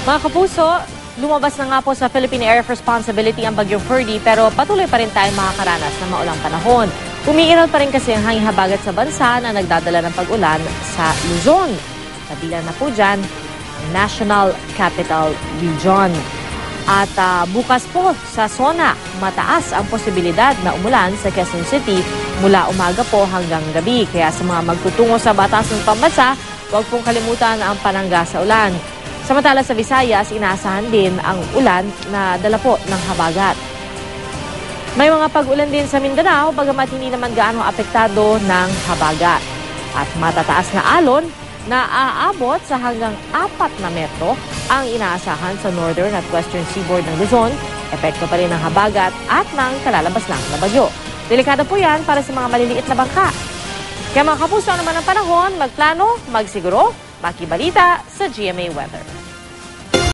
Mga kapuso, lumabas na nga po sa Philippine Area of Responsibility ang Bagyong Ferdy pero patuloy pa rin tayong makakaranas ng maulang panahon. Umiiral pa rin kasi ang hanging habagat sa bansa na nagdadala ng pag-ulan sa Luzon. Kabilang na po dyan ang National Capital Region. At bukas po sa SONA, mataas ang posibilidad na umulan sa Quezon City mula umaga po hanggang gabi. Kaya sa mga magtutungo sa batas ng pambansa, huwag pong kalimutan ang panangga sa ulan. Samantala sa Visayas, inaasahan din ang ulan na dala po ng habagat. May mga pag-ulan din sa Mindanao, bagamat hindi naman gaano apektado ng habagat. At matataas na alon na aabot sa hanggang 4 na metro ang inaasahan sa northern at western seaboard ng Luzon. Epekto pa rin ng habagat at ng kalalabas lang na bagyo. Delikado po yan para sa mga maliliit na bangka. Kaya mga kapuso naman ang panahon, magplano, magsiguro, makibalita sa GMA Weather.